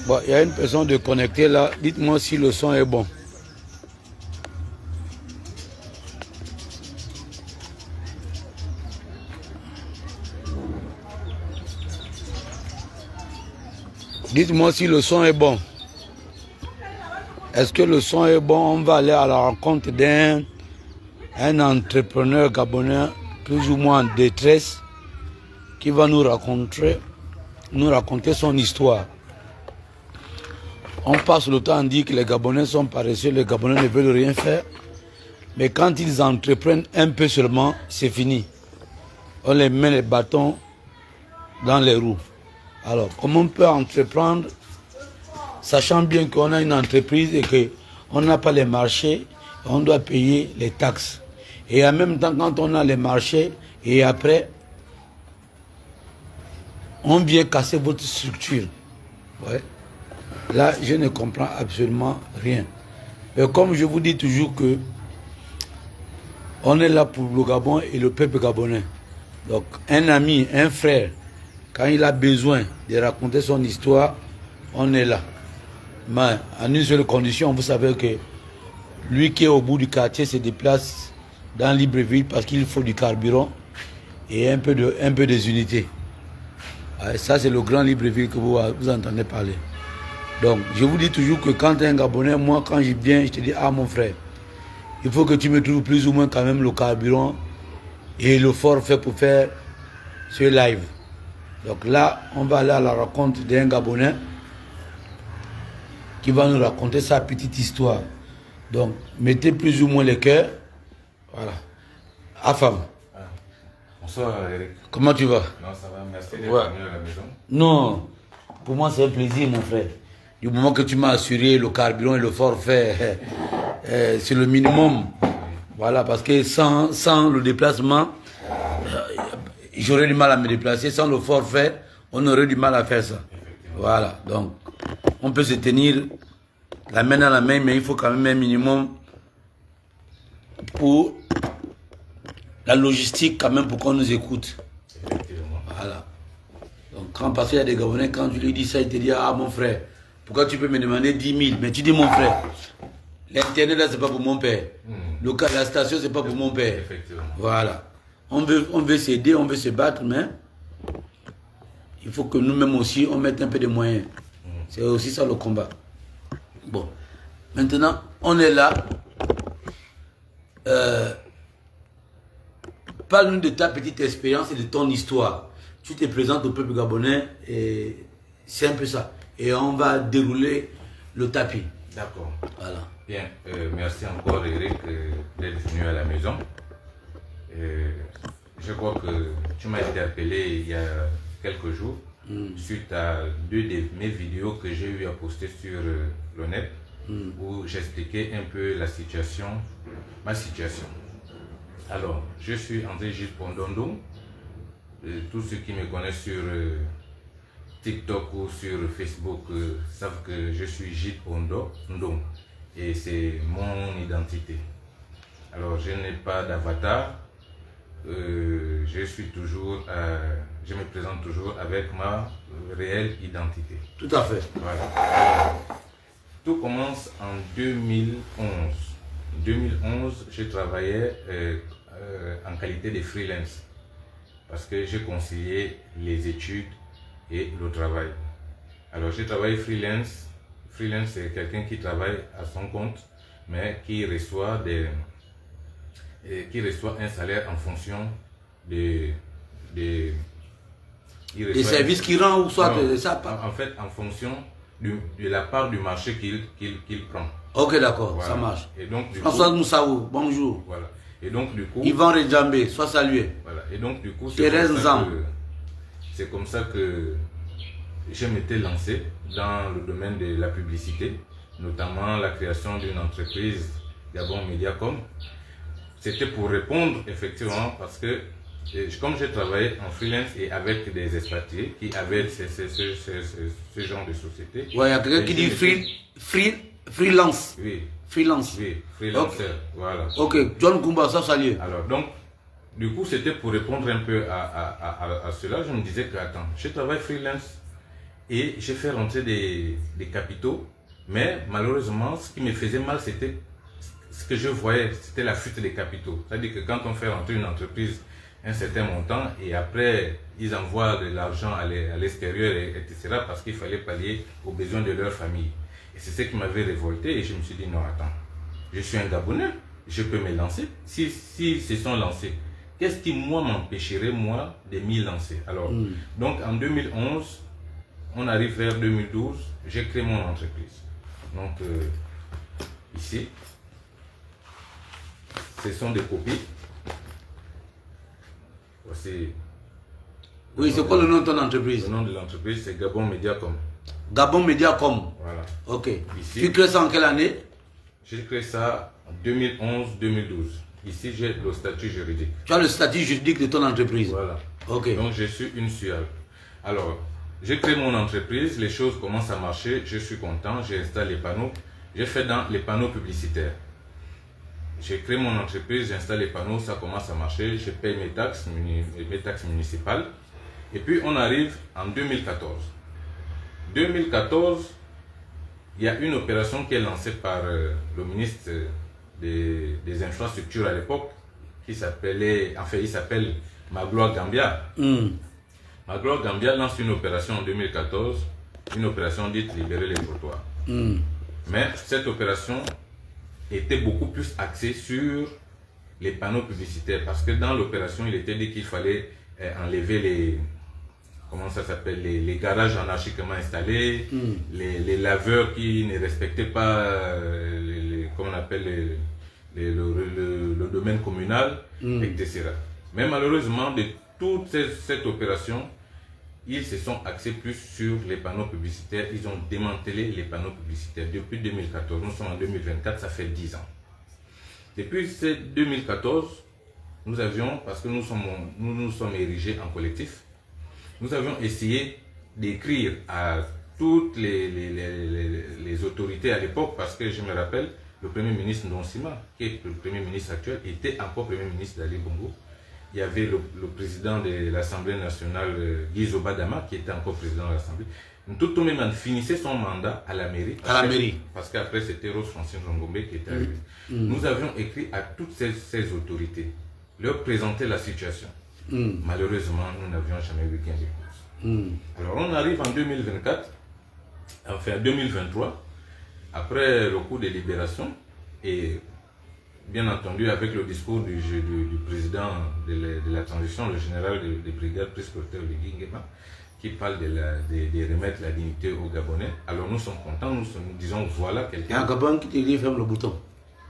Bon, il y a une personne de connecter là. Dites-moi si le son est bon. Dites-moi si le son est bon. Est-ce que le son est bon? On va aller à la rencontre d'un entrepreneur gabonais plus ou moins en détresse qui va nous raconter son histoire. On passe le temps à dire que les Gabonais sont paresseux, les Gabonais ne veulent rien faire. Mais quand ils entreprennent un peu seulement, c'est fini. On les met les bâtons dans les roues. Alors, comment on peut entreprendre, sachant bien qu'on a une entreprise et qu'on n'a pas les marchés, on doit payer les taxes. Et en même temps, quand on a les marchés, et après, on vient casser votre structure. Ouais. Là, je ne comprends absolument rien. Mais comme je vous dis toujours que on est là pour le Gabon et le peuple gabonais. Donc, un ami, un frère, quand il a besoin de raconter son histoire, on est là. Mais en une seule condition, vous savez que lui qui est au bout du quartier se déplace dans Libreville parce qu'il faut du carburant et un peu des unités. Ça, c'est le grand Libreville que vous entendez parler. Donc, je vous dis toujours que quand tu es un Gabonais, moi, quand je viens, je te dis, ah mon frère, il faut que tu me trouves plus ou moins quand même le carburant et le forfait pour faire ce live. Donc là, on va aller à la rencontre d'un Gabonais qui va nous raconter sa petite histoire. Donc, mettez plus ou moins les cœurs. Voilà. Afam. Bonsoir Eric. Comment tu vas? Non, ça va, merci d'être venu à la maison. Non, pour moi c'est un plaisir mon frère. Du moment que tu m'as assuré le carburant et le forfait, c'est le minimum. Voilà, parce que sans le déplacement, j'aurais du mal à me déplacer. Sans le forfait, on aurait du mal à faire ça. Voilà, donc on peut se tenir la main dans la main, mais il faut quand même un minimum pour la logistique, quand même, pour qu'on nous écoute. Voilà. Donc, parce qu'il y a des Gabonais, quand tu lui dis ça, il te dit, ah mon frère, pourquoi tu peux me demander 10 000? Mais tu dis, mon frère, l'internet là, c'est pas pour mon père. La station, c'est pas pour mon père. Voilà. On veut s'aider, on veut se battre, mais il faut que nous-mêmes aussi, on mette un peu de moyens. C'est aussi ça le combat. Bon. Maintenant, on est là. Parle-nous de ta petite expérience et de ton histoire. Tu te présentes au peuple gabonais et c'est un peu ça. Et on va dérouler le tapis. D'accord. Voilà. Bien, merci encore Eric d'être venu à la maison. Je crois que tu m'as interpellé il y a quelques jours suite à 2 de mes vidéos que j'ai eu à poster sur le net où j'expliquais un peu ma situation. Alors, je suis André Gilles Pondondo. Tous ceux qui me connaissent sur TikTok ou sur Facebook savent que je suis Gilles Pondondo et c'est mon identité. Alors, je n'ai pas d'avatar. Je me présente toujours avec ma réelle identité. Tout à fait. Voilà. Alors, tout commence en 2011. En 2011, je travaillais en qualité de freelance parce que j'ai concilié les études et le travail. Alors, j'ai travaillé freelance. Freelance, c'est quelqu'un qui travaille à son compte, mais qui reçoit un salaire en fonction des services qu'il rend ou soit non, ça. En fait, en fonction de la part du marché qu'il prend. Ok, d'accord, Voilà. Ça marche. Et donc, François Moussaou, bonjour. Voilà. Et donc, du coup, Yvan Redjambé, sois salué. Voilà. Et donc, du coup, c'est comme ça que je m'étais lancé dans le domaine de la publicité, notamment la création d'une entreprise Gabon Mediacom. C'était pour répondre effectivement parce que comme j'ai travaillé en freelance et avec des expatriés qui avaient ce genre de société. Ouais, il y a quelqu'un qui dit freelance. Oui. Freelance. Oui, freelancer. Okay. Voilà. Ok, John Kumba, ça salut. Alors, donc, du coup, c'était pour répondre un peu à cela. Je me disais que, attends, je travaille freelance Et j'ai fait rentrer des capitaux, mais malheureusement, ce qui me faisait mal, c'était ce que je voyais, c'était la fuite des capitaux. C'est-à-dire que quand on fait rentrer une entreprise un certain montant et après ils envoient de l'argent à l'extérieur, etc., parce qu'il fallait pallier aux besoins de leur famille. Et c'est ce qui m'avait révolté et je me suis dit non, attends, je suis un Gabonais, je peux me lancer. Si se sont lancés, qu'est-ce qui moi m'empêcherait moi de m'y lancer? Alors, donc en 2011, on arrive vers 2012, j'ai créé mon entreprise. Donc ici, ce sont des copies. Voici. Oui, c'est quoi le nom de ton entreprise? Le nom de l'entreprise, c'est Gabon Mediacom. Gabon Mediacom. Voilà. Ok. Ici, Tu crées ça en quelle année? j'ai créé ça en 2011-2012. Ici, j'ai le statut juridique. Tu as le statut juridique de ton entreprise. Voilà. Ok. Donc, je suis une SUAL. Alors, j'ai créé mon entreprise, les choses commencent à marcher, je suis content, j'ai installé les panneaux. J'ai fait dans les panneaux publicitaires. J'ai créé mon entreprise, j'installe les panneaux, ça commence à marcher, je paye mes taxes municipales. Et puis on arrive en 2014. 2014, il y a une opération qui est lancée par le ministre des Infrastructures à l'époque, qui s'appelait, enfin il s'appelle Magloire Gambia. Magloire Gambia lance une opération en 2014, une opération dite libérer les trottoirs. Mais cette opération était beaucoup plus axé sur les panneaux publicitaires parce que dans l'opération, il était dit qu'il fallait enlever les, comment ça s'appelle, les garages anarchiquement installés, les laveurs qui ne respectaient pas, comment on appelle, le domaine communal, etc. Mais malheureusement, de toute cette opération, ils se sont axés plus sur les panneaux publicitaires. Ils ont démantelé les panneaux publicitaires. Depuis 2014, nous sommes en 2024, ça fait 10 ans. Depuis 2014, nous avions, parce que nous sommes érigés en collectif, nous avions essayé d'écrire à toutes les autorités à l'époque, parce que je me rappelle, le Premier ministre Ndonsima, qui est le Premier ministre actuel, était encore Premier ministre d'Ali Bongo. Il y avait le président de l'Assemblée nationale, Guy Zobadama, qui était encore président de l'Assemblée. Tout le monde finissait son mandat à la mairie. Parce qu'après, c'était Rose Francine Rongombe qui était arrivé. Nous avions écrit à toutes ces autorités, leur présenter la situation. Malheureusement, nous n'avions jamais eu gain de cause. Alors, on arrive en 2024, enfin 2023, après le coup de libération, et bien entendu, avec le discours du président de la transition, le général de brigade Pris-Porteur Oligui Nguema, qui parle de remettre la dignité aux Gabonais. Alors nous sommes contents, nous disons voilà quelqu'un. Il y a un Gabon qui te dit ferme le bouton.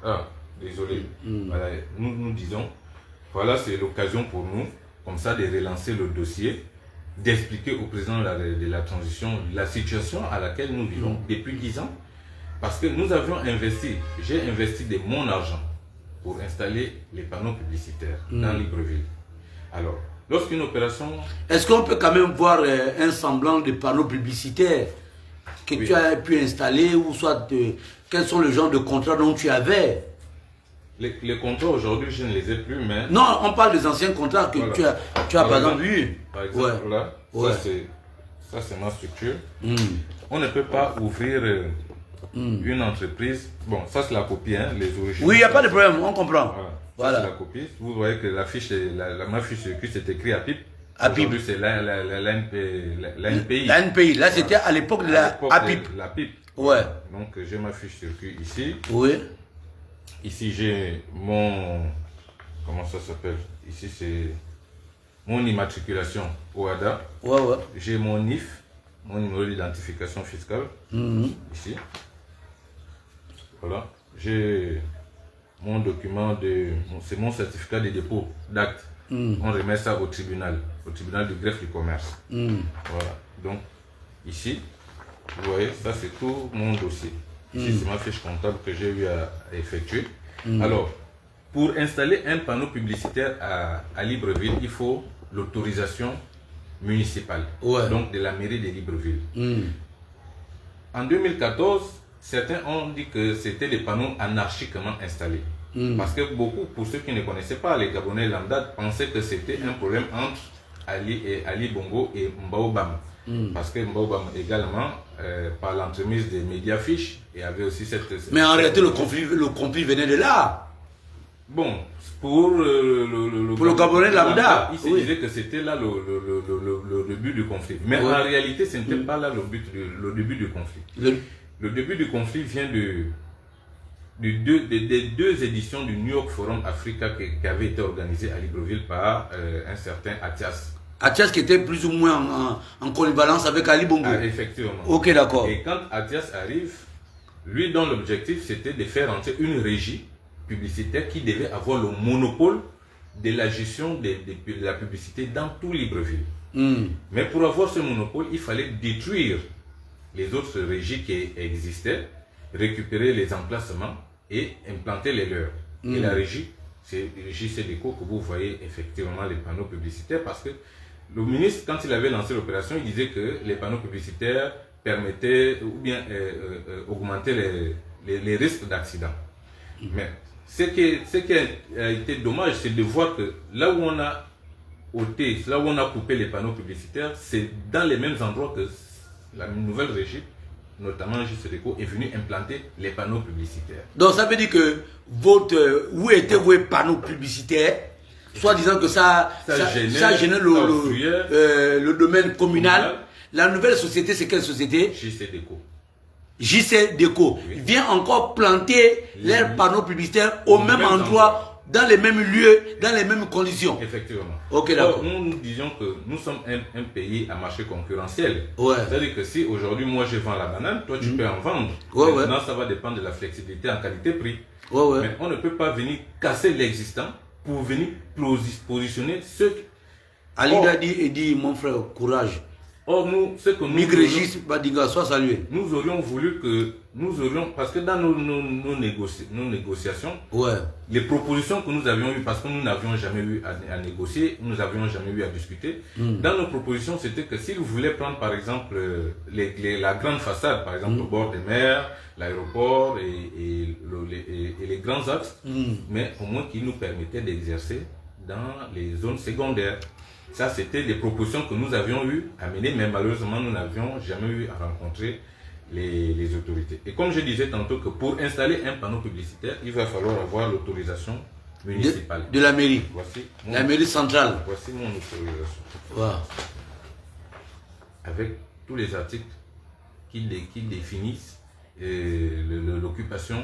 Ah, désolé. Voilà, nous disons voilà, c'est l'occasion pour nous, comme ça, de relancer le dossier, d'expliquer au président de la transition la situation à laquelle nous vivons depuis 10 ans. Parce que nous avions investi, j'ai investi de mon argent pour installer les panneaux publicitaires dans Libreville. Alors, lorsqu'une opération... Est-ce qu'on peut quand même voir un semblant de panneaux publicitaires que tu as pu installer, ou soit quels sont les genres de contrats dont tu avais? Les contrats aujourd'hui, je ne les ai plus, mais... Non, on parle des anciens contrats que voilà. tu as par exemple eu. Par exemple, là, ça c'est ma structure. On ne peut pas ouvrir... une entreprise, bon, ça c'est la copie, hein, les origines. Oui, il n'y a pas de problème, on comprend. Voilà. C'est la copie. Vous voyez que ma fiche circuit, c'est écrit à PIP. Aujourd'hui, c'est l'ANPI. L'ANPI, là c'était à l'époque de la APIP. La PIP. Ouais. Donc j'ai ma fiche circuit ici. Oui. Ici j'ai mon... Comment ça s'appelle? Ici c'est mon immatriculation OADA. Ouais, ouais. J'ai mon NIF, mon numéro d'identification fiscale. Ici. Voilà, j'ai mon document c'est mon certificat de dépôt d'acte. On remet ça au tribunal du greffe du commerce. Voilà, donc ici, vous voyez, ça c'est tout mon dossier. Ici, c'est ma fiche comptable que j'ai eu à effectuer. Alors, pour installer un panneau publicitaire à Libreville, il faut l'autorisation municipale, donc de la mairie de Libreville. En 2014, certains ont dit que c'était des panneaux anarchiquement installés. Parce que beaucoup, pour ceux qui ne connaissaient pas, les Gabonais lambda pensaient que c'était un problème entre Ali Bongo et Mbaobam. Parce que Mbobam également, par l'entremise des médias fiches, il y avait aussi cette... Mais en réalité, le conflit venait de là. Bon, pour le Gabonais lambda, il se disait que c'était là le but du conflit. Mais en réalité, ce n'était pas là le début du conflit. Le début du conflit vient des deux éditions du New York Forum Africa qui avaient été organisées à Libreville par un certain Athias. Athias qui était plus ou moins en connivence avec Ali Bongo. Ah, effectivement. Ok, d'accord. Et quand Athias arrive, lui dont l'objectif c'était de faire entrer une régie publicitaire qui devait avoir le monopole de la gestion de la publicité dans tout Libreville. Mais pour avoir ce monopole, il fallait détruire les autres régies qui existaient, récupérer les emplacements et implanter les leurs. Et la régie, c'est la régie CDECO que vous voyez effectivement les panneaux publicitaires, parce que le ministre, quand il avait lancé l'opération, il disait que les panneaux publicitaires permettaient ou bien augmentaient les risques d'accident. Mais ce qui a été dommage, c'est de voir que là où on a ôté, là où on a coupé les panneaux publicitaires, c'est dans les mêmes endroits que la nouvelle régie, notamment JCDECO, est venue implanter les panneaux publicitaires. Donc ça veut dire que où étaient vos panneaux publicitaires, soit disant que ça gênait le domaine communal. La nouvelle société, c'est quelle société? JCDECO. JCDECO vient encore planter leurs panneaux publicitaires au même endroit, dans les mêmes lieux, dans les mêmes conditions. Effectivement. Ok, d'accord. Nous disions que nous sommes un pays à marché concurrentiel. Ouais. C'est-à-dire que si aujourd'hui moi je vends la banane, toi tu peux en vendre. Maintenant ça va dépendre de la flexibilité en qualité-prix. Mais on ne peut pas venir casser l'existant pour venir positionner ceux... Ali dit, mon frère, courage. Or, nous, ce que nous... Migrégis Badinga, soit salué. Nous aurions voulu que... Parce que dans nos négociations, les propositions que nous avions eues, parce que nous n'avions jamais eu à négocier, nous n'avions jamais eu à discuter, dans nos propositions, c'était que s'ils voulaient prendre, par exemple, la grande façade, par exemple, au bord des mers, l'aéroport et les grands axes, mais au moins qu'ils nous permettaient d'exercer dans les zones secondaires. Ça, c'était des propositions que nous avions eu à mener, mais malheureusement, nous n'avions jamais eu à rencontrer les autorités. Et comme je disais tantôt que pour installer un panneau publicitaire, il va falloir avoir l'autorisation municipale. De la mairie. Voici la mairie centrale. Voici mon autorisation. Wow. Avec tous les articles qui définissent l'occupation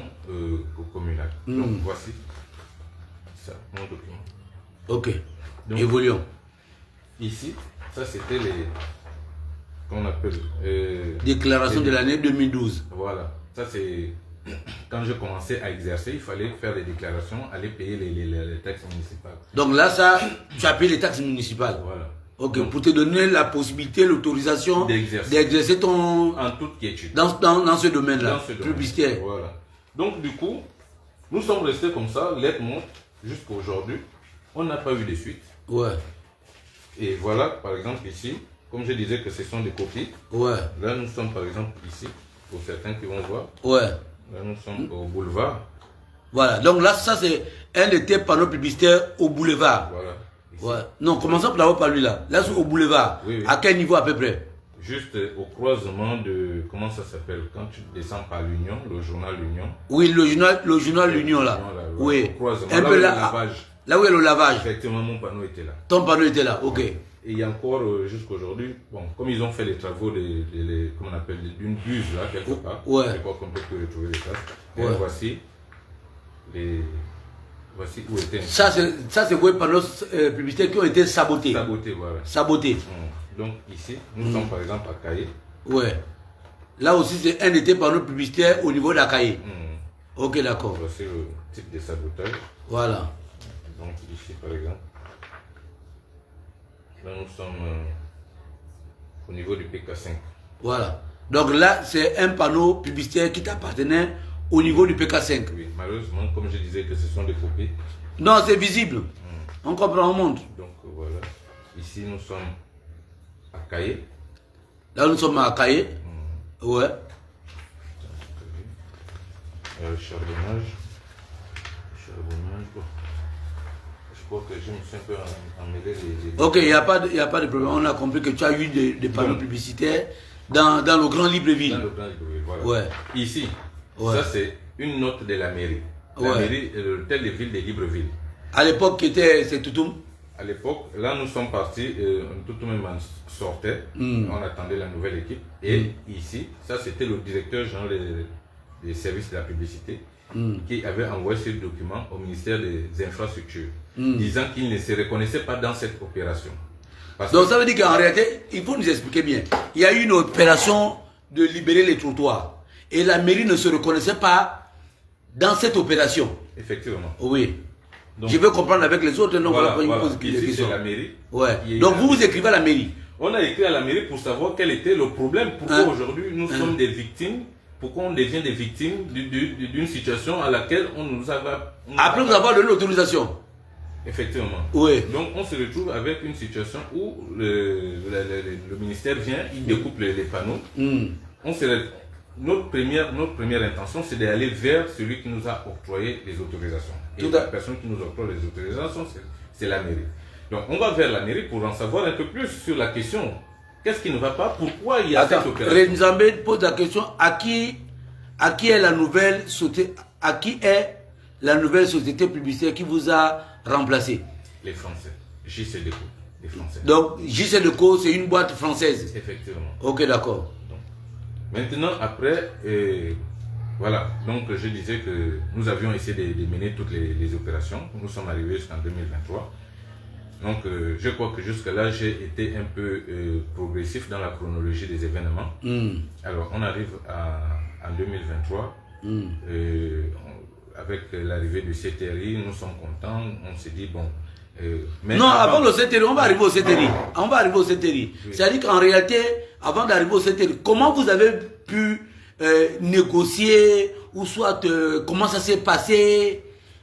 communale. Donc voici ça, mon document. Ok. Donc, évoluons. Ici, ça c'était les... qu'on appelle... déclaration de l'année 2012. Voilà. Ça c'est... Quand je commençais à exercer, il fallait faire des déclarations, aller payer les taxes municipales. Donc là, ça, tu as payé les taxes municipales. Voilà. Ok, donc, pour te donner la possibilité, l'autorisation d'exercer ton... En toute quiétude. Dans ce domaine-là, publicitaire. Voilà. Donc du coup, nous sommes restés comme ça, lettre monte, jusqu'à aujourd'hui. On n'a pas eu de suite. Ouais. Et voilà, par exemple ici, comme je disais que ce sont des copies. Ouais. Là, nous sommes par exemple ici, pour certains qui vont voir. Ouais. Là, nous sommes au boulevard. Voilà. Donc là, ça, c'est un de tes panneaux publicitaires au boulevard. Voilà. Ici. Ouais. Non, commençons par lui là. Là, c'est au boulevard. Oui, oui. À quel niveau à peu près? Juste au croisement de... Comment ça s'appelle? Quand tu descends par l'Union, le journal L'Union. Oui, le journal L'Union là. Oui. Au croisement. Un peu là. Là où il y a le lavage. Effectivement, mon panneau était là. Ton panneau était là, ok. Et il y a encore, jusqu'aujourd'hui, bon, comme ils ont fait les travaux, comment on appelle, d'une buse là, quelque part. Ouais. Je crois qu'on peut retrouver les traces. Ouais. Et voici où était. Ça, c'est vos panneaux publicitaires qui ont été sabotés. Sabotés, voilà. Sabotés. Donc ici, nous sommes par exemple à Kaye. Ouais. Là aussi, c'est un de tes panneaux publicitaires au niveau d'Akaye. Ok, d'accord. Voici le type de sabotage. Voilà. Donc ici par exemple, là nous sommes au niveau du PK5. Voilà. Donc là, c'est un panneau publicitaire qui t'appartenait au niveau du PK5. Oui, malheureusement, comme je disais que ce sont des copies. Non, c'est visible. On comprend, on montre. Donc voilà. Ici nous sommes à Kaye. Là nous sommes à Kaye. Ouais. Charbonnage. Bon. Je crois que je me suis un peu emmêlé les... Ok, il n'y a pas de problème. On a compris que tu as eu des panneaux publicitaires dans le Grand Libreville. Dans le Grand Libreville, voilà. Ouais. Ici, Ouais. ça c'est une note de la mairie. La Ouais. mairie est l'hôtel de ville de Libreville. À l'époque, c'est Toutoum. À l'époque, là nous sommes partis, tout le monde sortait, on attendait la nouvelle équipe. Et ici, ça c'était le directeur général des services de la publicité qui avait envoyé ce document au ministère des Infrastructures, disant qu'il ne se reconnaissait pas dans cette opération. Donc ça veut dire qu'en réalité, il faut nous expliquer bien. Il y a eu une opération de libérer les trottoirs. Et la mairie ne se reconnaissait pas dans cette opération. Effectivement. Oui. Donc, je veux comprendre avec les autres. Non, voilà, voilà. Ici c'est la mairie. Ouais. Donc vous écrivez à la mairie. On a écrit à la mairie pour savoir quel était le problème. Pourquoi aujourd'hui nous sommes des victimes. Pourquoi on devient des victimes d'une situation à laquelle on nous a... Après vous avoir donné l'autorisation. Effectivement. Oui. Donc on se retrouve avec une situation où le ministère vient, il découpe les panneaux. Notre première intention, c'est d'aller vers celui qui nous a octroyé les autorisations. Et la personne qui nous octroie les autorisations, c'est la mairie. Donc on va vers la mairie pour en savoir un peu plus sur la question. Qu'est-ce qui ne va pas? Pourquoi il y a cette opération? Nzambé pose la question, à qui est la nouvelle société publicitaire qui vous a remplacé? Les Français. JC Deco. Les Français. Donc JC Deco, c'est une boîte française. Effectivement. Ok, d'accord. Maintenant, après, voilà, donc je disais que nous avions essayé de mener toutes les opérations. Nous sommes arrivés jusqu'en 2023. Donc, je crois que jusque-là, j'ai été un peu progressif dans la chronologie des événements. Alors, on arrive en 2023. Avec l'arrivée du CTRI, nous sommes contents. On s'est dit, bon... non, avant le CTRI, on va arriver au CTRI. On va arriver au CTRI. Oui. C'est-à-dire qu'en réalité, avant d'arriver au CTRI, comment vous avez pu négocier, ou soit comment ça s'est passé?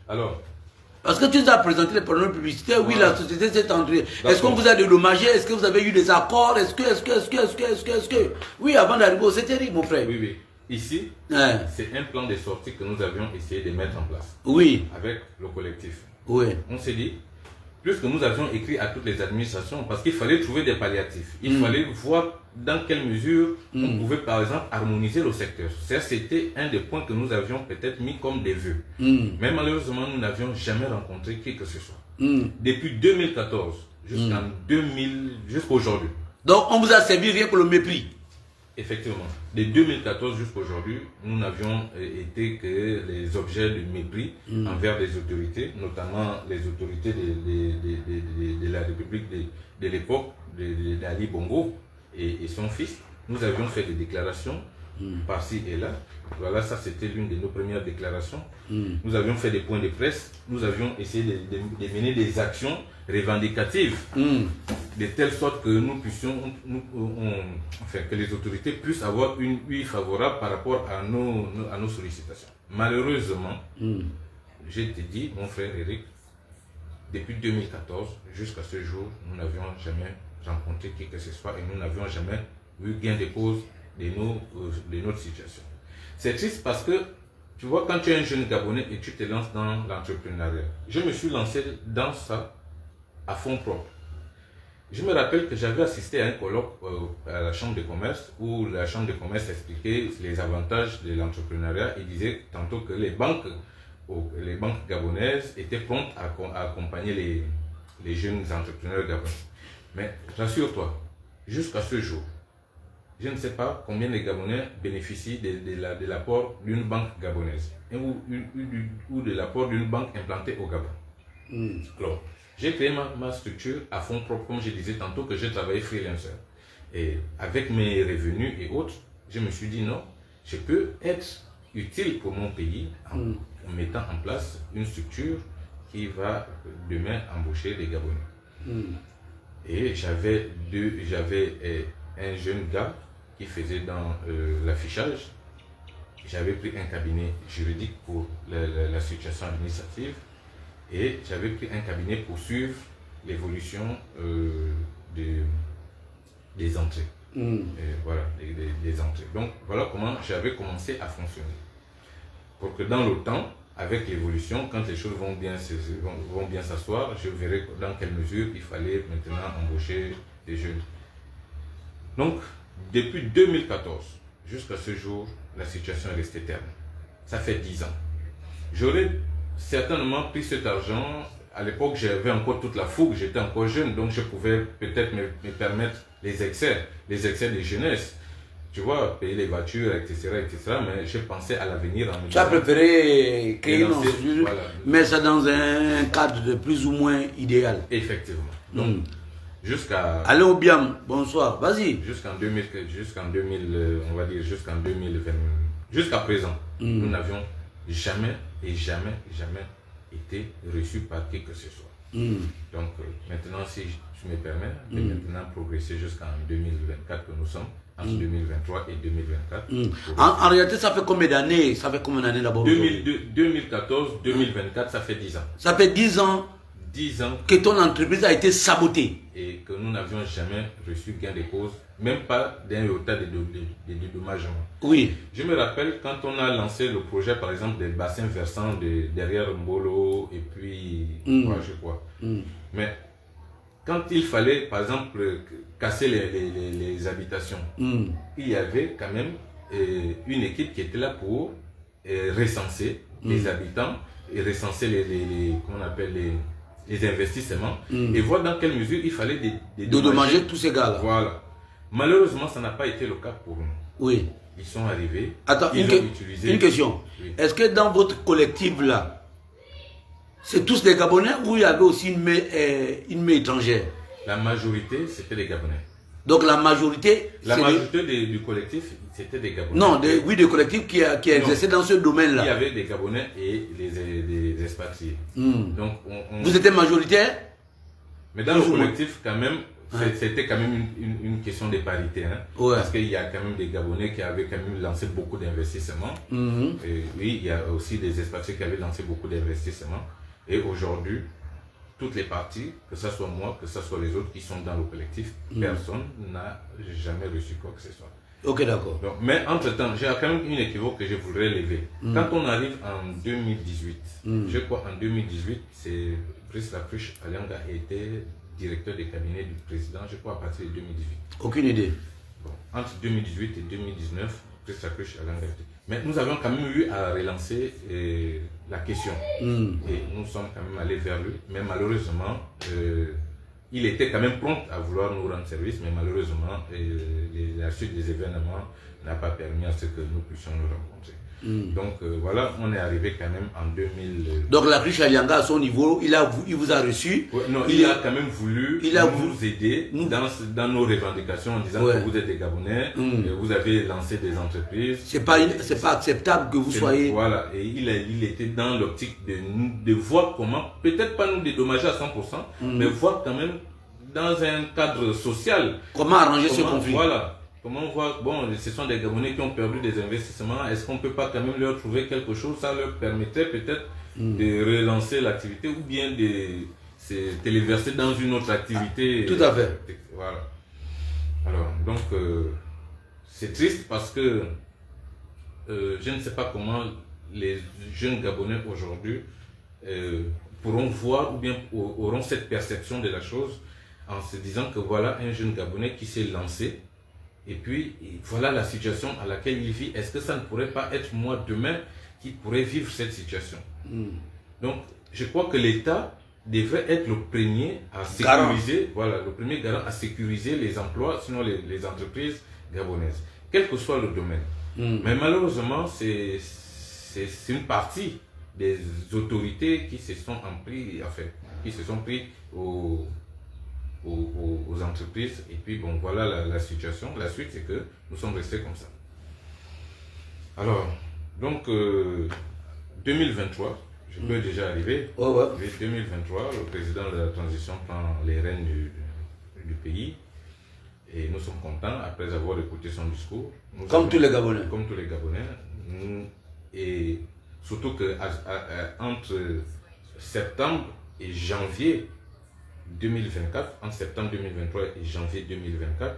Alors, parce que tu nous as présenté les panneaux publicitaires, oui, la société s'est entrée. Est-ce qu'on vous a dédommagé? Est-ce que vous avez eu des accords? Est-ce que... Oui, avant d'arriver au CTRI, mon frère. Oui, oui. Ici, c'est un plan de sortie que nous avions essayé de mettre en place. Oui. Avec le collectif. Oui. On s'est dit, puisque nous avions écrit à toutes les administrations, parce qu'il fallait trouver des palliatifs. Il fallait voir dans quelle mesure on pouvait, par exemple, harmoniser le secteur. C'était un des points que nous avions peut-être mis comme des vœux. Mais malheureusement, nous n'avions jamais rencontré qui que ce soit. Depuis 2014 jusqu'à aujourd'hui. Donc, on vous a servi rien que le mépris. Effectivement. De 2014 jusqu'à aujourd'hui, nous n'avions été que les objets de mépris envers les autorités, notamment les autorités de la République de l'époque, d'Ali Bongo et son fils. Nous avions fait des déclarations par-ci et là. Voilà, ça c'était l'une de nos premières déclarations. Nous avions fait des points de presse. Nous avions essayé de mener des actions revendicatives de telle sorte que nous puissions, enfin, que les autorités puissent avoir une huile favorable par rapport à nos sollicitations. Malheureusement, je te dis, mon frère Eric, depuis 2014 jusqu'à ce jour, nous n'avions jamais rencontré qui que ce soit et nous n'avions jamais eu gain de cause de notre situation. C'est triste parce que, tu vois, quand tu es un jeune Gabonais et tu te lances dans l'entrepreneuriat, je me suis lancé dans ça à fond propre. Je me rappelle que j'avais assisté à un colloque à la Chambre de commerce où la Chambre de commerce expliquait les avantages de l'entrepreneuriat et disait tantôt que les banques gabonaises étaient promptes à accompagner les jeunes entrepreneurs gabonais. Mais rassure-toi, jusqu'à ce jour, je ne sais pas combien de Gabonais bénéficient de l'apport d'une banque gabonaise ou de l'apport d'une banque implantée au Gabon. Alors, j'ai créé ma structure à fond propre, comme je disais tantôt que j'ai travaillé freelancer. Et avec mes revenus et autres, je me suis dit non, je peux être utile pour mon pays en mettant en place une structure qui va demain embaucher des Gabonais. Et j'avais un jeune gars qui faisait dans l'affichage. J'avais pris un cabinet juridique pour la situation administrative et j'avais pris un cabinet pour suivre l'évolution des entrées. Voilà, des entrées. Donc voilà comment j'avais commencé à fonctionner. Pour que dans le temps, avec l'évolution, quand les choses vont bien s'asseoir, je verrai dans quelle mesure il fallait maintenant embaucher des jeunes. Donc, depuis 2014 jusqu'à ce jour, la situation est restée terne. Ça fait 10 ans. J'aurais certainement pris cet argent. À l'époque, j'avais encore toute la fougue, j'étais encore jeune, donc je pouvais peut-être me permettre les excès de jeunesse. Tu vois, payer les voitures, etc., mais je pensais à l'avenir. Tu as préféré créer une structure, voilà, mais ça dans un cadre de plus ou moins idéal. Effectivement. Donc, jusqu'à... Allez au bien, bonsoir, vas-y. Jusqu'en 2000, on va dire jusqu'en 2020, jusqu'à présent, nous n'avions jamais été reçus par qui que ce soit. Donc, maintenant, si tu me permets de maintenant progresser jusqu'en 2024 que nous sommes, entre 2023 et 2024. En réalité, ça fait combien d'années? Ça fait combien d'années d'abord? 2014, 2024, ça fait 10 ans. Ça fait 10 ans 10 ans que ton entreprise a été sabotée. Et que nous n'avions jamais reçu gain de cause, même pas d'un iota de dédommagement. Oui. Je me rappelle quand on a lancé le projet, par exemple, des bassins versants derrière Mbolo et puis, je crois. Mais quand il fallait, par exemple, casser les habitations, il y avait quand même une équipe qui était là pour recenser les habitants et recenser comment on appelle les investissements et voir dans quelle mesure il fallait dédommager tous ces gars-là. Voilà. Malheureusement, ça n'a pas été le cas pour nous. Oui. Ils sont arrivés. Attends, une question. Oui. Est-ce que dans votre collectif là, c'est tous des Gabonais ou il y avait aussi une main étrangère? La majorité, c'était des Gabonais. Donc la majorité... La majorité du collectif, c'était des Gabonais. Non, oui, des collectifs qui exerçaient dans ce domaine-là. Il y avait des Gabonais et des expatriés. Donc, vous étiez majoritaire? Mais dans le collectif, quand même, c'était quand même une question de parité. Hein, parce qu'il y a quand même des Gabonais qui avaient quand même lancé beaucoup d'investissements. Et oui, il y a aussi des expatriés qui avaient lancé beaucoup d'investissements. Et aujourd'hui, toutes les parties, que ce soit moi, que ce soit les autres qui sont dans le collectif, personne n'a jamais reçu quoi que ce soit. Ok, d'accord. Mais entre-temps, j'ai quand même une équivoque que je voudrais lever. Quand on arrive en 2018, je crois en 2018, c'est Brice Lacruche Alianga était directeur des cabinets du président, je crois à partir de 2018. Aucune idée. Bon, entre 2018 et 2019, Brice Lacruche Alianga était... Mais nous avions quand même eu à relancer la question. Et nous sommes quand même allés vers lui. Mais malheureusement, il était quand même prompt à vouloir nous rendre service. Mais malheureusement, la suite des événements n'a pas permis à ce que nous puissions nous rencontrer. Donc voilà, on est arrivé quand même en 2000. Donc la riche Alianga à son niveau, il vous a reçu. Ouais, non, il a quand même voulu nous aider dans nos revendications en disant que vous êtes des Gabonais, et vous avez lancé des entreprises. C'est pas acceptable que vous soyez. Voilà, et il était dans l'optique de voir comment, peut-être pas nous dédommager à 100%, mais voir quand même dans un cadre social. Comment arranger ce conflit. Voilà. Comment on voit, bon, ce sont des Gabonais qui ont perdu des investissements, est-ce qu'on ne peut pas quand même leur trouver quelque chose? Ça leur permettrait peut-être de relancer l'activité ou bien de se téléverser dans une autre activité. Tout à fait. Voilà. Alors, donc, c'est triste parce que je ne sais pas comment les jeunes Gabonais aujourd'hui pourront voir ou bien auront cette perception de la chose en se disant que voilà un jeune Gabonais qui s'est lancé. Et puis, voilà la situation à laquelle il vit. Est-ce que ça ne pourrait pas être moi demain qui pourrait vivre cette situation? Donc, je crois que l'État devrait être le premier à sécuriser, le premier garant à sécuriser les emplois, sinon les entreprises gabonaises, quel que soit le domaine. Mais malheureusement, c'est une partie des autorités qui se sont pris aux entreprises. Et puis bon, voilà la situation. La suite, c'est que nous sommes restés comme ça. Alors, donc 2023, je peux déjà arriver. 2023, le président de la transition prend les rênes du pays. Et nous sommes contents après avoir écouté son discours. Comme tous les Gabonais. Comme tous les Gabonais. Et surtout que entre septembre et janvier 2024, entre septembre 2023 et janvier 2024,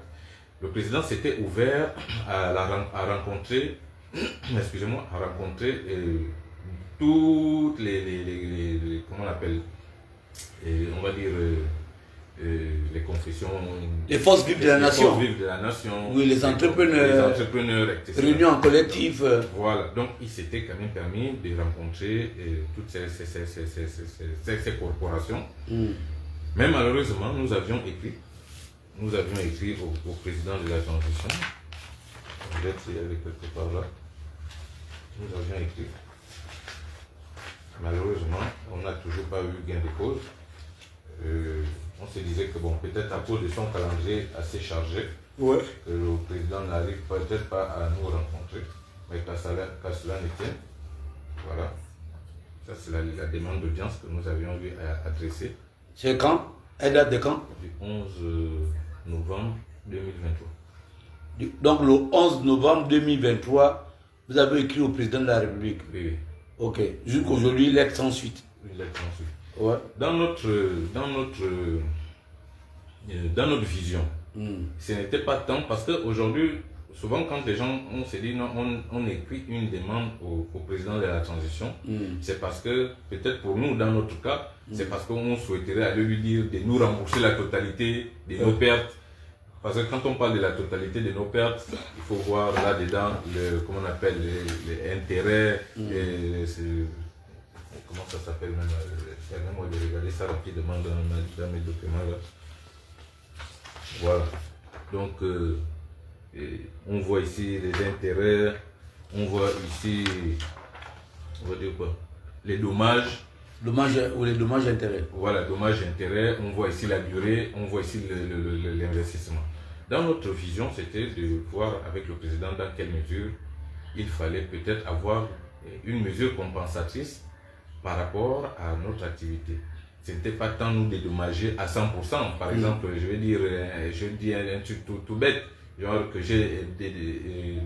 le président s'était ouvert à rencontrer toutes comment on appelle, on va dire, les confessions, les forces vives de la nation. Oui, les entrepreneurs, etc. Réunions en collectif. Voilà, donc il s'était quand même permis de rencontrer toutes ces corporations. Mais malheureusement, nous avions écrit au président de la transition. Peut-être il y avait quelque part là. Nous avions écrit. Malheureusement, on n'a toujours pas eu gain de cause. On se disait que bon, peut-être à cause de son calendrier assez chargé, que le président n'arrive peut-être pas à nous rencontrer, mais qu'à cela ne tienne. Voilà. Ça, c'est la demande d'audience que nous avions eu à adresser. C'est quand? Elle date de quand? Du 11 novembre 2023. Donc le 11 novembre 2023, vous avez écrit au président de la République. Oui. Ok. Jusqu'aujourd'hui, lettre sans suite. Une lettre sans suite. Ouais. Dans notre vision, ce n'était pas tant parce qu'aujourd'hui, souvent quand les gens, on se dit non, on écrit une demande au président de la transition, c'est parce que, peut-être pour nous, dans notre cas, c'est parce qu'on souhaiterait aller lui dire de nous rembourser la totalité de nos pertes. Parce que quand on parle de la totalité de nos pertes, il faut voir là-dedans, comment on appelle, les intérêts, comment ça s'appelle même, permets-moi de regarder ça rapidement dans mes documents là. Voilà. Donc, on voit ici les intérêts, on voit ici, on va dire quoi, les dommages. Ou les dommages intérêts. Voilà, dommages intérêts, on voit ici la durée, on voit ici l'investissement. Dans notre vision, c'était de voir avec le président dans quelle mesure il fallait peut-être avoir une mesure compensatrice par rapport à notre activité. Ce n'était pas tant nous dédommager à 100%. Par exemple, je dis un truc tout bête, genre que j'ai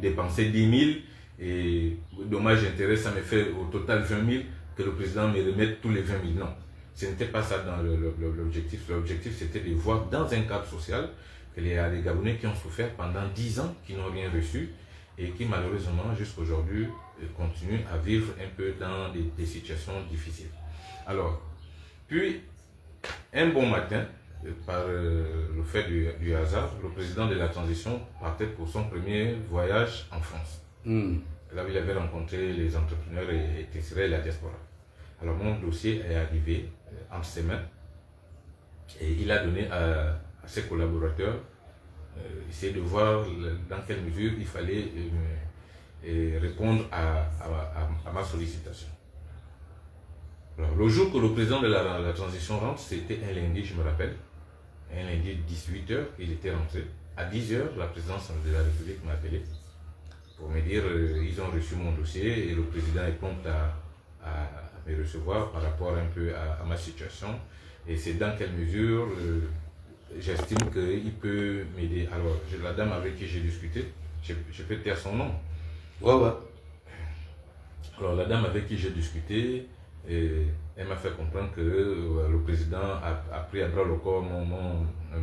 dépensé 10 000 et dommage intérêt, ça me fait au total 20 000, que le président me remette tous les 20 000. Non, ce n'était pas ça dans l'objectif. L'objectif, c'était de voir dans un cadre social qu'il y a des Gabonais qui ont souffert pendant 10 ans, qui n'ont rien reçu et qui malheureusement jusqu'à aujourd'hui continuent à vivre un peu dans des situations difficiles. Alors, puis un bon matin, par le fait du hasard, le président de la transition partait pour son premier voyage en France. Là où il avait rencontré les entrepreneurs et la diaspora. Alors mon dossier est arrivé entre ses mains et il a donné à ses collaborateurs essayer de voir dans quelle mesure il fallait répondre à ma sollicitation. Alors, le jour que le président de la transition rentre, c'était un lundi, je me rappelle, un lundi 18h, il était rentré. À 10h, la présidence de la République m'a appelé pour me dire ils ont reçu mon dossier et le président est prompt à me recevoir par rapport un peu à ma situation. Et c'est dans quelle mesure j'estime qu'il peut m'aider. Alors, la dame avec qui j'ai discuté, je peux taire son nom. Ouais. Alors, la dame avec qui j'ai discuté, elle m'a fait comprendre que le président a pris à bras le corps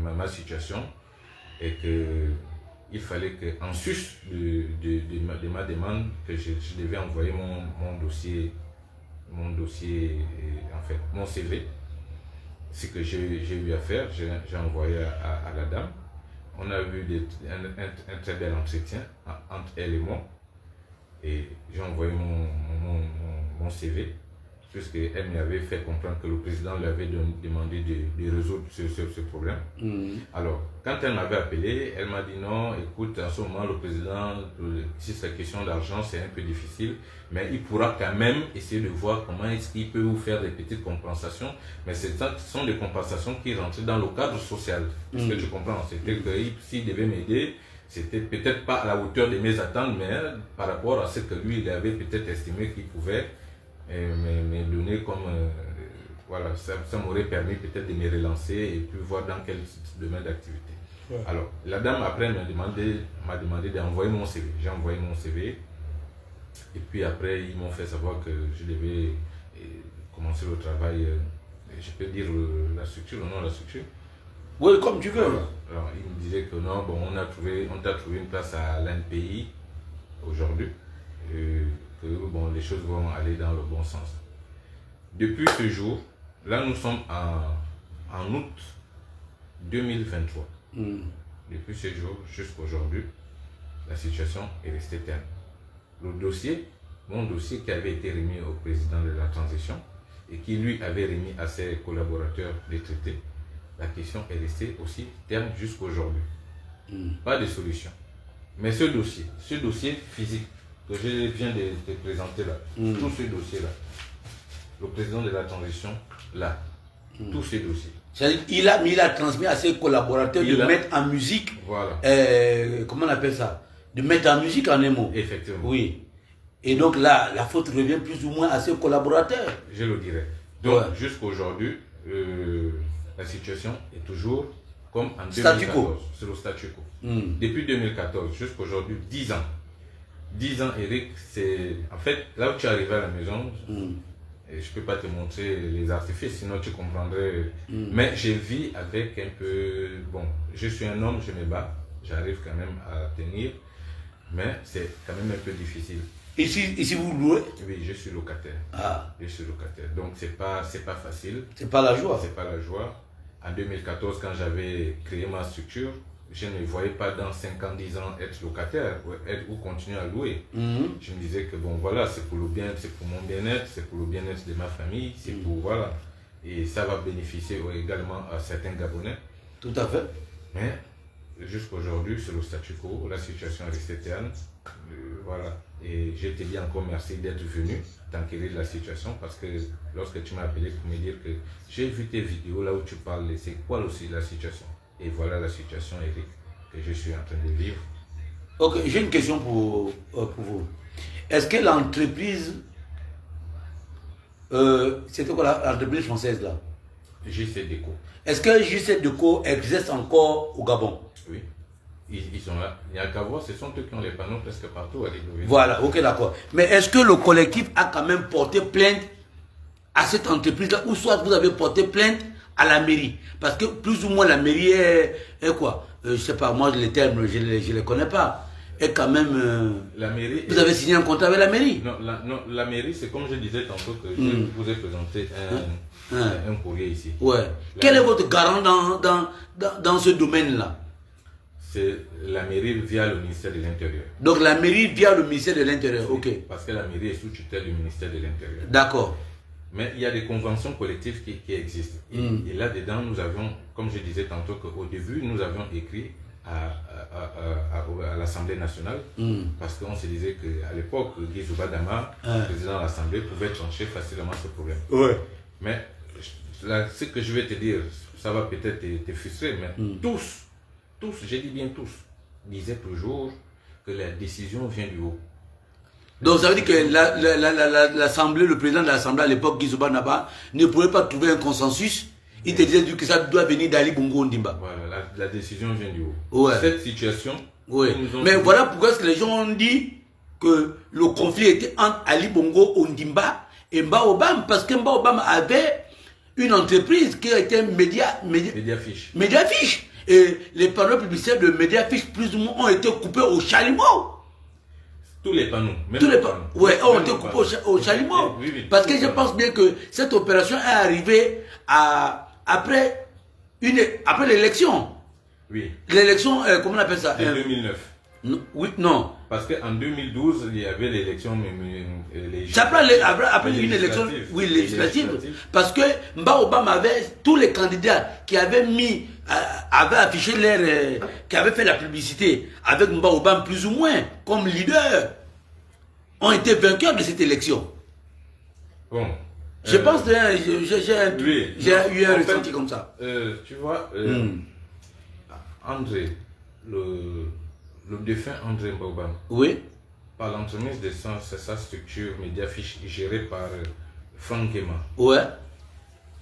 ma situation et qu'il fallait qu'en sus de ma demande, que je devais envoyer mon dossier, en fait, mon CV. Ce que j'ai eu à faire, j'ai envoyé à la dame. On a eu un très bel entretien entre elle et moi. Et j'ai envoyé mon CV, puisqu'elle m'avait fait comprendre que le président lui avait demandé de résoudre ce problème. Alors, quand elle m'avait appelé, elle m'a dit non, écoute, en ce moment, le président, si c'est question d'argent, c'est un peu difficile, mais il pourra quand même essayer de voir comment est-ce qu'il peut vous faire des petites compensations, mais ce sont des compensations qui rentrent dans le cadre social. Est-ce que tu comprends? C'était que s'il devait m'aider, c'était peut-être pas à la hauteur de mes attentes, mais par rapport à ce que lui, il avait peut-être estimé qu'il pouvait me donner comme voilà, ça m'aurait permis peut-être de me relancer et puis voir dans quel domaine d'activité. Ouais. Alors, la dame après m'a demandé d'envoyer mon CV. J'ai envoyé mon CV et puis après ils m'ont fait savoir que je devais commencer le travail. Je peux dire la structure, le nom de la structure. Oui, comme tu veux. Alors, il me disait que non, bon, on t'a trouvé une place à l'ANPI aujourd'hui. que bon, les choses vont aller dans le bon sens. Depuis ce jour, là nous sommes en août 2023. Depuis ce jour jusqu'à aujourd'hui, la situation est restée terne. Le dossier, mon dossier qui avait été remis au président de la transition et qui lui avait remis à ses collaborateurs les traités, la question est restée aussi terne jusqu'à aujourd'hui. Pas de solution. Mais ce dossier physique que je viens de te présenter là, tout ce dossier-là, le président de la transition, là, tous ces dossiers. Il a transmis à ses collaborateurs de mettre en musique, voilà. Comment on appelle ça? De mettre en musique en un mot. Effectivement. Oui. Et donc là, la faute revient plus ou moins à ses collaborateurs. Je le dirais. Donc, jusqu'à aujourd'hui, la situation est toujours comme en 2014. C'est le statu quo. Depuis 2014 jusqu'à aujourd'hui, 10 ans. 10 ans, Eric, c'est... En fait, là où tu es arrivé à la maison, et je ne peux pas te montrer les artifices, sinon tu comprendrais. Mais je vis avec un peu... Bon, je suis un homme, je me bats. J'arrive quand même à tenir. Mais c'est quand même un peu difficile. Ici vous louez? Oui, je suis locataire. Je suis locataire. Donc, c'est pas facile. C'est pas la joie. C'est pas la joie. En 2014, quand j'avais créé ma structure, je ne voyais pas dans 5 ans, 10 ans être locataire ou continuer à louer. Je me disais que bon, voilà, c'est pour le bien, c'est pour mon bien-être, c'est pour le bien-être de ma famille, c'est pour, voilà. Et ça va bénéficier également à certains Gabonais. Tout à fait. Mais, jusqu'à aujourd'hui, c'est le statu quo, la situation est restée terne. Voilà. Et je te dis encore merci d'être venu t'enquérir de la situation parce que lorsque tu m'as appelé pour me dire que j'ai vu tes vidéos là où tu parles, c'est quoi aussi la situation? Et voilà la situation, Eric, que je suis en train de vivre. Ok, j'ai une question pour vous. Est-ce que l'entreprise, c'était quoi l'entreprise française là? JC Déco. Est-ce que JC Déco existe encore au Gabon? Oui. Ils sont là. Il n'y a qu'à voir, ce sont eux qui ont les panneaux presque partout à l'île. Voilà, ok, d'accord. Mais est-ce que le collectif a quand même porté plainte à cette entreprise-là, ou soit vous avez porté plainte à la mairie? Parce que plus ou moins la mairie est quoi? Je ne sais pas, moi les termes, je ne les connais pas. Et quand même, la mairie vous avez signé un contrat avec la mairie? Non, la mairie, c'est comme je disais tantôt que je vous ai présenté un courrier ici. Ouais. Quel est votre garant dans ce domaine-là? C'est la mairie via le ministère de l'Intérieur. Donc la mairie via le ministère de l'Intérieur, ok. Parce que la mairie est sous tutelle du ministère de l'Intérieur. D'accord. Mais il y a des conventions collectives qui existent. Et là-dedans, nous avions, comme je disais tantôt, qu'au début, nous avions écrit à l'Assemblée nationale, parce qu'on se disait qu'à l'époque, Guy Zubadama, président de l'Assemblée, pouvait trancher facilement ce problème. Ouais. Mais là, ce que je vais te dire, ça va peut-être te frustrer, mais tous, je dis bien tous, disaient toujours que la décision vient du haut. Donc ça veut dire que l'Assemblée, le président de l'Assemblée à l'époque, Guy Zubadama, ne pouvait pas trouver un consensus. Il te disait que ça doit venir d'Ali Bongo Ondimba. Voilà, la décision vient du haut. Ouais. Cette situation... Oui. Mais voilà pourquoi est-ce que les gens ont dit que le conflit était entre Ali Bongo Ondimba et Mba Obama, parce que Mba Obama avait une entreprise qui était Mediafiche. Et les panneaux publicitaires de Mediafiche, plus ou moins, ont été coupés au chalumeau. Tous les panneaux. Tous les panneaux. Oui, ont été coupés au chalumeau. Oui, parce que je pense bien que cette opération est arrivée après l'élection. Oui. L'élection, comment on appelle ça? De 2009. Oui, non. Parce qu'en 2012, il y avait l'élection après une élection législative. Parce que Mba Obama avait tous les candidats qui avaient affiché qui avaient fait la publicité avec Mba Obama plus ou moins comme leader, ont été vainqueurs de cette élection. Bon. Je pense que j'ai eu un ressenti comme ça. Tu vois, André, le défunt André Mbobam, oui, par l'entremise de sa structure Mediafiche gérée par Franck Guéma, ouais,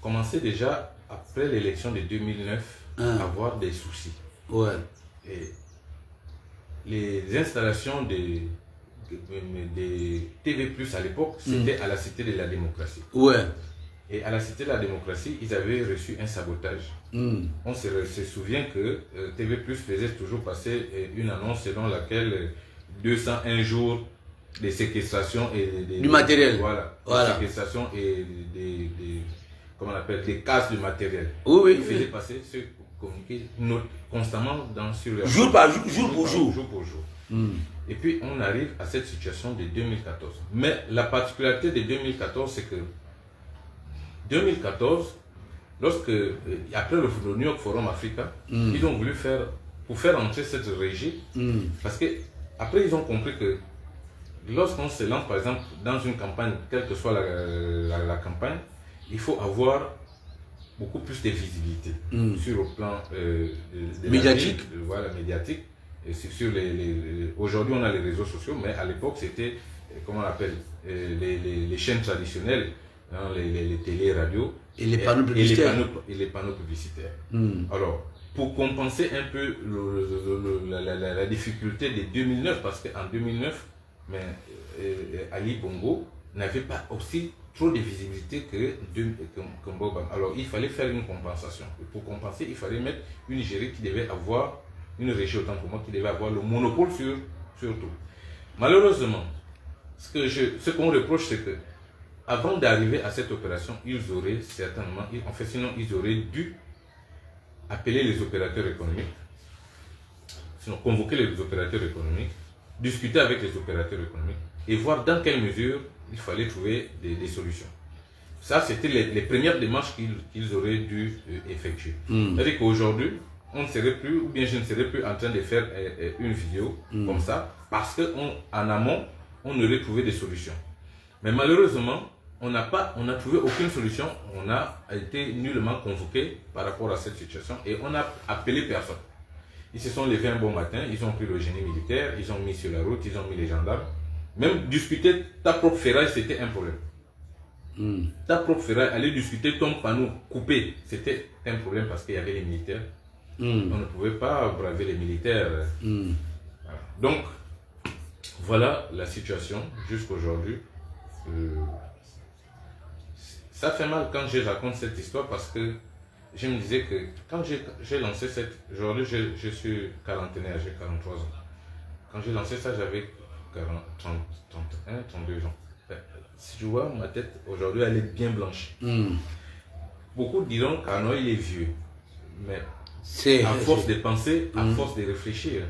commençait déjà après l'élection de 2009 à avoir des soucis. Ouais. Et les installations des TV Plus à l'époque, c'était à la Cité de la Démocratie. Ouais. Et à la Cité de la Démocratie, ils avaient reçu un sabotage. On se souvient que TV Plus faisait toujours passer une annonce selon laquelle 201 jours des séquestrations et du matériel. Voilà. Des séquestrations et comment on appelle, des casses de matériel. Oui. Il faisait passer ce communiqué constamment sur jour pour jour. Et puis on arrive à cette situation de 2014. Mais la particularité de 2014, c'est que 2014, après le New York Forum Africa, ils ont voulu pour faire entrer cette régie, parce que après ils ont compris que lorsqu'on se lance par exemple dans une campagne, quelle que soit la campagne, il faut avoir beaucoup plus de visibilité sur le plan médiatique. Médiatique. Et sur aujourd'hui on a les réseaux sociaux, mais à l'époque c'était, comment on appelle, les chaînes traditionnelles, hein, les télé, radio et les panneaux publicitaires. Et les panneaux publicitaires. Alors, pour compenser un peu la difficulté de 2009, parce qu'en 2009, Ali Bongo n'avait pas aussi trop de visibilité que Bob. Alors, il fallait faire une compensation. Et pour compenser, il fallait mettre une régie qui devait avoir, une régie autant pour moi, qui devait avoir le monopole sur tout. Malheureusement, ce qu'on reproche, c'est que avant d'arriver à cette opération, ils auraient certainement, sinon ils auraient dû appeler les opérateurs économiques, sinon convoquer les opérateurs économiques, discuter avec les opérateurs économiques et voir dans quelle mesure il fallait trouver des solutions. Ça, c'était les premières démarches qu'ils auraient dû effectuer. C'est-à-dire qu'aujourd'hui, on ne serait plus, ou bien je ne serais plus en train de faire une vidéo comme ça, parce qu'en amont, on aurait trouvé des solutions. Mais malheureusement, on n'a trouvé aucune solution, on a été nullement convoqué par rapport à cette situation et on n'a appelé personne. Ils se sont levés un bon matin, ils ont pris le génie militaire, ils ont mis sur la route, ils ont mis les gendarmes. Même discuter ta propre ferraille, c'était un problème. Ta propre ferraille, aller discuter ton panneau coupé, c'était un problème parce qu'il y avait les militaires. On ne pouvait pas braver les militaires. Voilà. Donc, voilà la situation jusqu'aujourd'hui. Ça fait mal quand je raconte cette histoire parce que je me disais que quand j'ai lancé aujourd'hui je suis quarantenaire, j'ai 43 ans. Quand j'ai lancé ça, j'avais 31, 32 ans. Si tu vois, ma tête aujourd'hui, elle est bien blanche. Beaucoup diront qu'Arnaud, il est vieux. Mais à force de penser, à force de réfléchir,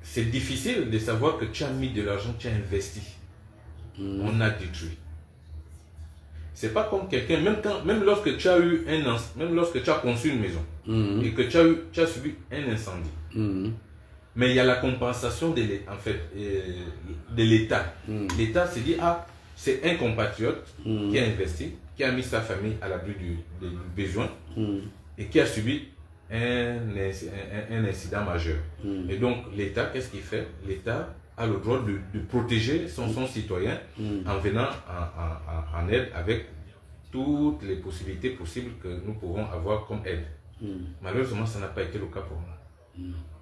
c'est difficile de savoir que tu as mis de l'argent, tu as investi. On a détruit. C'est pas comme quelqu'un, même lorsque tu as eu même lorsque tu as conçu une maison et que tu as subi un incendie. Mais il y a la compensation de l'État. L'État s'est dit, c'est un compatriote qui a investi, qui a mis sa famille à l'abri du besoin et qui a subi un incident majeur. Et donc l'État, qu'est-ce qu'il fait? L'État a le droit de protéger son citoyen en venant en aide avec toutes les possibilités possibles que nous pouvons avoir comme aide. Malheureusement, ça n'a pas été le cas pour moi.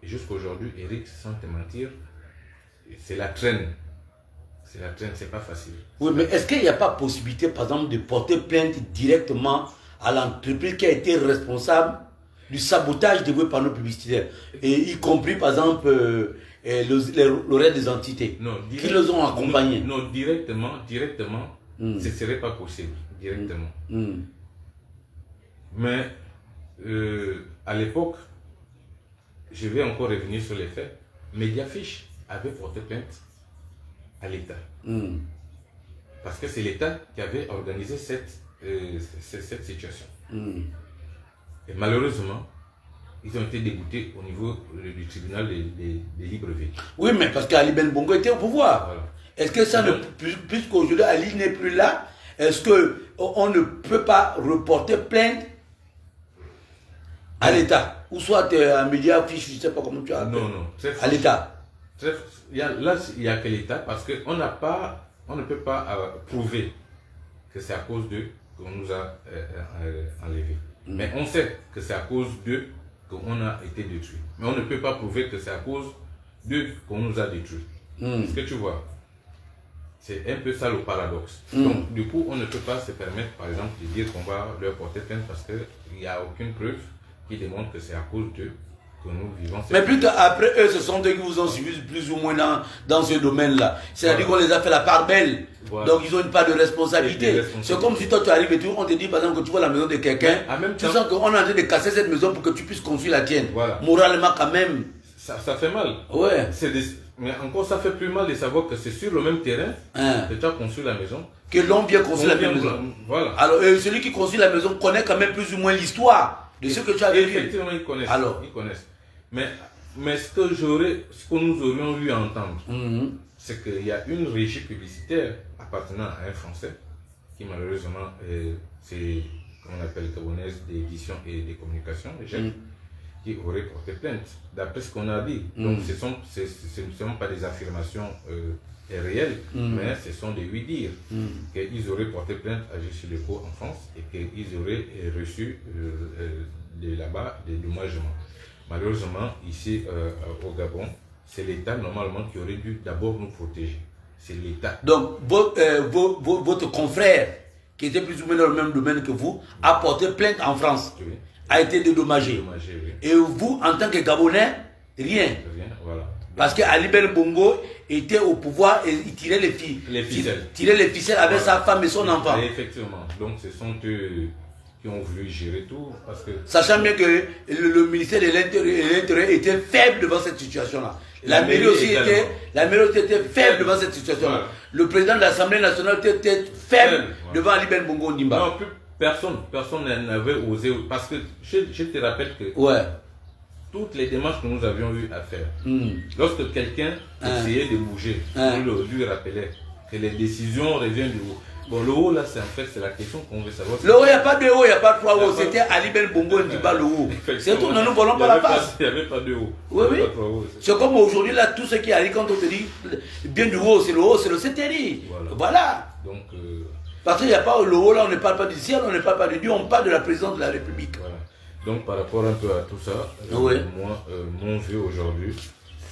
Et jusqu'à aujourd'hui, Eric, sans te mentir, c'est la traîne. C'est la traîne, c'est pas facile. Oui, mais est-ce qu'il n'y a pas possibilité, par exemple, de porter plainte directement à l'entreprise qui a été responsable du sabotage des panneaux publicitaires, et y compris, par exemple, le reste des entités qui les ont accompagnés? Non, directement, ce ne serait pas possible, directement. Mais à l'époque, je vais encore revenir sur les faits, Mediafiche avait porté plainte à l'État. Parce que c'est l'État qui avait organisé cette situation. Et malheureusement, ils ont été déboutés au niveau du tribunal des Libreville. Oui, mais parce qu'Ali Ben Bongo était au pouvoir. Voilà. Est-ce que ça, puisqu'aujourd'hui Ali n'est plus là, est-ce qu'on ne peut pas reporter plainte à l'État? Ou soit un Mediafiche, je ne sais pas comment tu as appelé. Non. À l'État. Là, il n'y a que l'État parce qu'on ne peut pas prouver que c'est à cause d'eux qu'on nous a enlevés. Mais on sait que c'est à cause d'eux qu'on a été détruits. Mais on ne peut pas prouver que c'est à cause d'eux qu'on nous a détruits. Est-ce que tu vois? C'est un peu ça le paradoxe. Donc, du coup, on ne peut pas se permettre, par exemple, de dire qu'on va leur porter plainte parce qu'il n'y a aucune preuve qui démontre que c'est à cause d'eux que nous vivons. Mais plus qu'après eux, ce sont eux qui vous ont suivi plus ou moins dans ce domaine-là. C'est-à-dire qu'on les a fait la part belle. Voilà. Donc ils ont une part de responsabilité. C'est comme si toi tu arrives et on te dit par exemple que tu vois la maison de quelqu'un, tu sens qu'on est en train de casser cette maison pour que tu puisses construire la tienne. Voilà. Moralement quand même. Ça fait mal. Ouais. Mais encore ça fait plus mal de savoir que c'est sur le même terrain que tu as construit la maison. Que l'on vient construire la maison. Voilà. Alors celui qui construit la maison connaît quand même plus ou moins l'histoire de ce que tu as vécu. Effectivement, ils connaissent. Alors. Ils connaissent. Mais ce que nous aurions eu à entendre, c'est qu'il y a une régie publicitaire appartenant à un Français qui malheureusement, c'est comme on appelle gabonaise d'édition et de communication, qui aurait porté plainte, d'après ce qu'on a dit. Donc ce ne sont pas des affirmations réelles, mais ce sont des oui-dire. Qu'ils auraient porté plainte à Justice Leco en France et qu'ils auraient reçu de là-bas des dommagements. Malheureusement, ici au Gabon, c'est l'État normalement qui aurait dû d'abord nous protéger. C'est l'État. Donc, votre confrère, qui était plus ou moins dans le même domaine que vous, a porté plainte en France, a été dédommagé. Oui. Et vous, en tant que Gabonais, rien. Voilà. Parce qu'Ali Ben Bongo était au pouvoir et il tirait les ficelles. Tirait les ficelles avec sa femme et son enfant. Et effectivement. Donc, ce sont eux qui ont voulu gérer tout. Parce que... Sachant bien que le ministère de l'Intérieur était faible devant cette situation-là. La mairie aussi était faible devant cette situation-là. Voilà. Le président de l'Assemblée nationale était faible devant Ali Ben Bongo Ondimba. Non, personne n'avait osé. Parce que je te rappelle que toutes les démarches que nous avions eu à faire, lorsque quelqu'un essayait de bouger, on lui rappelait que les décisions reviennent du haut. Bon, le haut, là, c'est la question qu'on veut savoir. Le haut, il n'y a pas de haut, il n'y a pas de trois hauts. C'était Ali Ben Bongo Ondimba le haut. C'est tout, ne nous volons pas la face. Il n'y avait pas de haut. Oui. C'est comme aujourd'hui, là, tout ce qui arrive quand on te dit bien du haut, c'est le CTRI. Voilà. Donc, parce qu'il n'y a pas le haut, là, on ne parle pas du ciel, on ne parle pas de Dieu, on parle de la présidence de la République. Voilà. Donc, par rapport un peu à tout ça, moi, mon vœu aujourd'hui,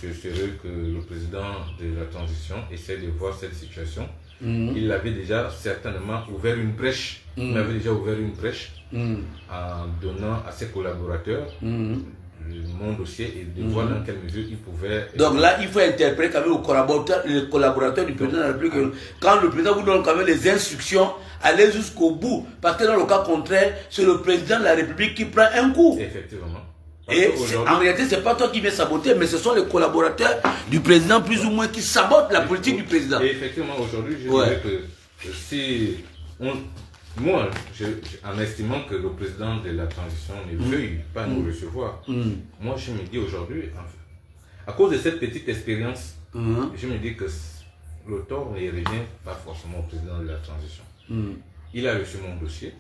ce serait que le président de la transition essaie de voir cette situation. Il avait déjà certainement ouvert une brèche. Il avait déjà ouvert une brèche en donnant à ses collaborateurs mon dossier et de voir dans quelle mesure il pouvait... Donc là, il faut interpréter quand même les collaborateurs du président de la République. Quand le président vous donne quand même les instructions, allez jusqu'au bout. Parce que dans le cas contraire, c'est le président de la République qui prend un coup. Effectivement. Et en réalité, ce n'est pas toi qui viens saboter, mais ce sont les collaborateurs du président plus ou moins qui sabotent la politique du président. Et effectivement, aujourd'hui, je dirais que si moi, en estimant que le président de la transition ne veuille pas nous recevoir, moi je me dis aujourd'hui, à cause de cette petite expérience, je me dis que le tort ne revient pas forcément au président de la transition. Il a reçu mon dossier,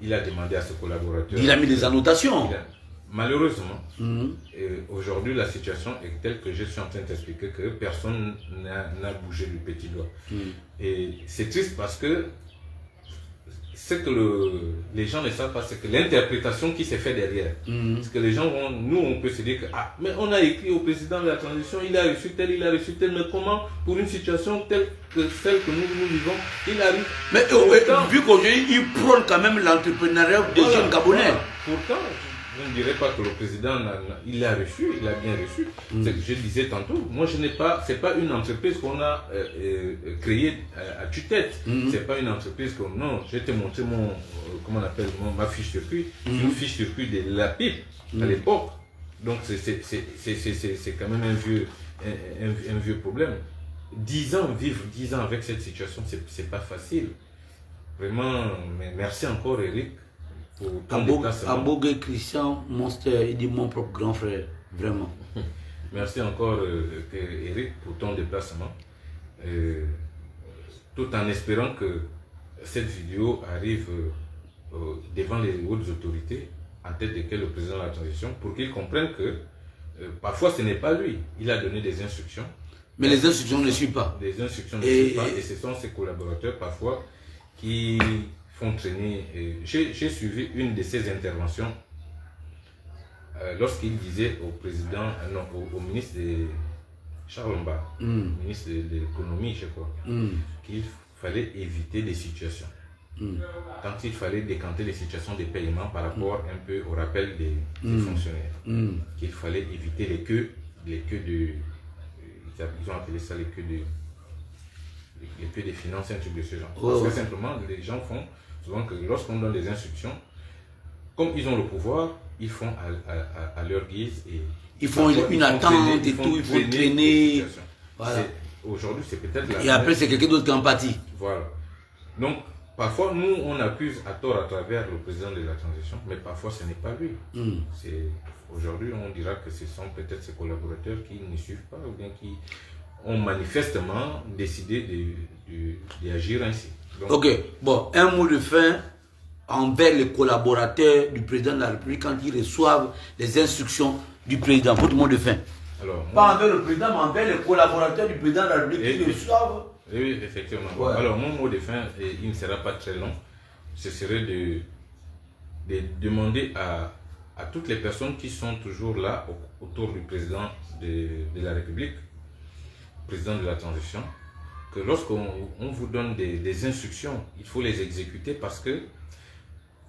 il a demandé à ses collaborateurs... Il a mis des annotations. Malheureusement, aujourd'hui la situation est telle que je suis en train d'expliquer que personne n'a bougé du petit doigt. Et c'est triste parce que ce que les gens ne savent pas, c'est que l'interprétation qui s'est faite derrière. Parce que les gens vont, nous on peut se dire que mais on a écrit au président de la transition, il a reçu tel, mais comment pour une situation telle que celle que nous vivons, il arrive. Mais vu qu'aujourd'hui il prône quand même l'entrepreneuriat des jeunes Gabonais. Pourtant, je ne dirais pas que le président, il l'a reçu, il a bien reçu. C'est que je disais tantôt, moi je n'ai pas, c'est pas une entreprise qu'on a créée à tue-tête. C'est pas une entreprise comme, non, je vais te montrer comment on appelle, ma fiche de circuit, une fiche de circuit de la pipe à l'époque. Donc c'est quand même un vieux problème. 10 ans, vivre 10 ans avec cette situation, c'est pas facile. Vraiment, mais merci encore Eric. Ambogue Christian Monster, il dit mon propre grand frère, vraiment. Merci encore Eric pour ton déplacement, tout en espérant que cette vidéo arrive devant les hautes autorités, en tête desquelles le président de la transition, pour qu'ils comprennent que parfois ce n'est pas lui, il a donné des instructions. Mais les instructions ne suivent pas. Les instructions ne suivent pas et ce sont ses collaborateurs parfois qui font traîner. J'ai suivi une de ses interventions lorsqu'il disait au président, au ministre de Charles Mba, ministre de l'économie, je crois, qu'il fallait éviter des situations. quand il fallait décanter les situations de paiement par rapport un peu au rappel des fonctionnaires, qu'il fallait éviter les queues de... Ils ont appelé ça les queues des finances, un truc de ce genre. Parce que simplement, les gens font souvent que lorsqu'on donne des instructions, comme ils ont le pouvoir, ils font à leur guise et ils font une attente et tout, ils font traîner. Voilà. Aujourd'hui, c'est peut-être la... Et après, c'est quelqu'un d'autre qui en pâtit. Voilà. Donc, parfois, nous, on accuse à tort à travers le président de la transition, mais parfois, ce n'est pas lui. Aujourd'hui, on dira que ce sont peut-être ses collaborateurs qui ne suivent pas ou bien qui ont manifestement décidé d'agir ainsi. Donc, ok, bon, un mot de fin envers les collaborateurs du président de la République quand ils reçoivent les instructions du président. Votre mot de fin. Alors, pas envers le président, mais envers les collaborateurs du président de la République qui reçoivent. Oui, effectivement. Ouais. Alors, mon mot de fin, il ne sera pas très long. Ce serait de demander à toutes les personnes qui sont toujours là autour du président de la République, président de la transition, que lorsqu'on vous donne des instructions, il faut les exécuter parce que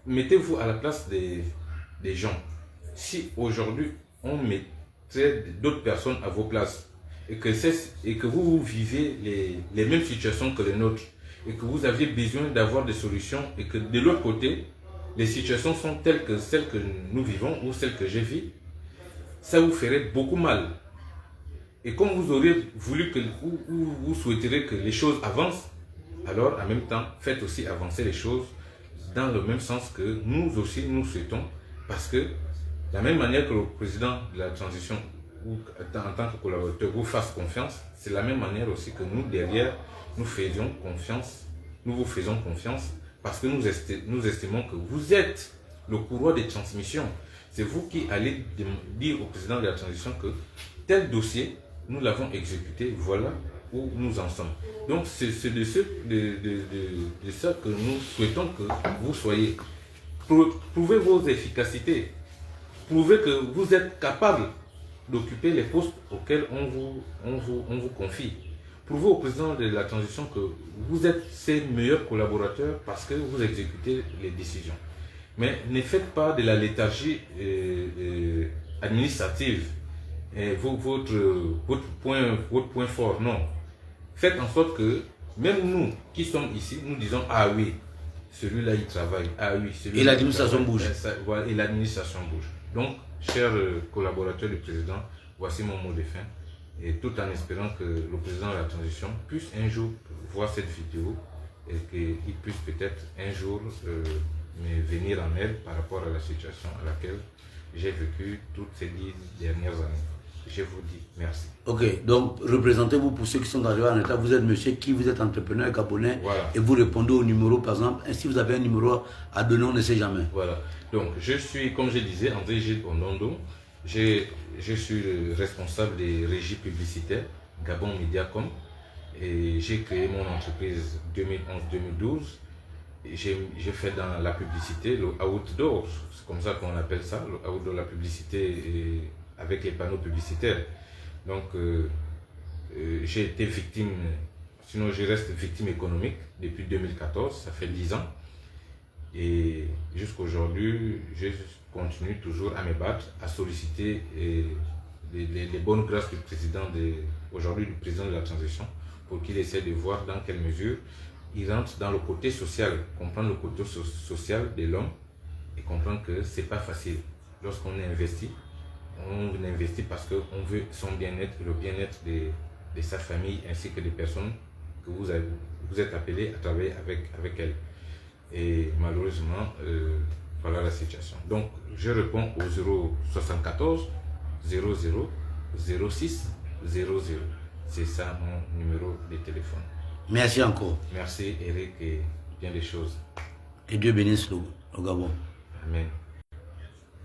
mettez-vous à la place des gens. Si aujourd'hui on mettrait d'autres personnes à vos places et que vous vivez les mêmes situations que les nôtres et que vous aviez besoin d'avoir des solutions et que de l'autre côté, les situations sont telles que celles que nous vivons ou celles que je vis, ça vous ferait beaucoup mal. Et comme vous aurez voulu ou vous souhaiterez que les choses avancent, alors en même temps, faites aussi avancer les choses dans le même sens que nous aussi nous souhaitons, parce que de la même manière que le président de la transition ou en tant que collaborateur vous fasse confiance, c'est la même manière aussi que nous derrière nous faisons confiance, nous vous faisons confiance parce que nous estimons que vous êtes le courroie de transmission. C'est vous qui allez dire au président de la transition que tel dossier, nous l'avons exécuté, voilà où nous en sommes. Donc c'est de ça que nous souhaitons que vous soyez. Prouvez vos efficacités. Prouvez que vous êtes capable d'occuper les postes auxquels on vous confie. Prouvez au président de la transition que vous êtes ses meilleurs collaborateurs parce que vous exécutez les décisions. Mais ne faites pas de la léthargie administrative votre point fort, non. Faites en sorte que même nous qui sommes ici, nous disons « Ah oui, celui-là il travaille, ah oui, celui-là... » Et l'administration bouge. Et l'administration bouge. Donc, chers collaborateurs du président, voici mon mot de fin. Et tout en espérant que le président de la transition puisse un jour voir cette vidéo et qu'il puisse peut-être un jour me venir en aide par rapport à la situation à laquelle j'ai vécu toutes ces 10 dernières années. Je vous dis merci. Ok, donc représentez-vous pour ceux qui sont arrivés en état. Vous êtes monsieur qui, vous êtes entrepreneur gabonais, voilà. Et vous répondez au numéro par exemple. Et si vous avez un numéro à donner, on ne sait jamais. Voilà, donc je suis, comme je disais, André Gilles Ondondo. Je suis le responsable des régies publicitaires Gabon Mediacom et j'ai créé mon entreprise 2011-2012. J'ai fait dans la publicité le outdoor, c'est comme ça qu'on appelle ça, le outdoor, la publicité avec les panneaux publicitaires. Donc j'ai été victime, sinon je reste victime économique depuis 2014, ça fait 10 ans. Et jusqu'à aujourd'hui, je continue toujours à me battre, à solliciter les bonnes grâces du président aujourd'hui du président de la transition pour qu'il essaie de voir dans quelle mesure il rentre dans le côté social, comprendre le côté social de l'homme et comprendre que c'est pas facile. Lorsqu'on investit, on investit parce qu'on veut son bien-être, le bien-être de sa famille ainsi que des personnes que vous êtes appelés à travailler avec elles. Et malheureusement, voilà la situation. Donc, je réponds au 074 00 06 00. C'est ça mon numéro de téléphone. Merci encore. Merci Eric et bien des choses. Et Dieu bénisse le Gabon. Amen.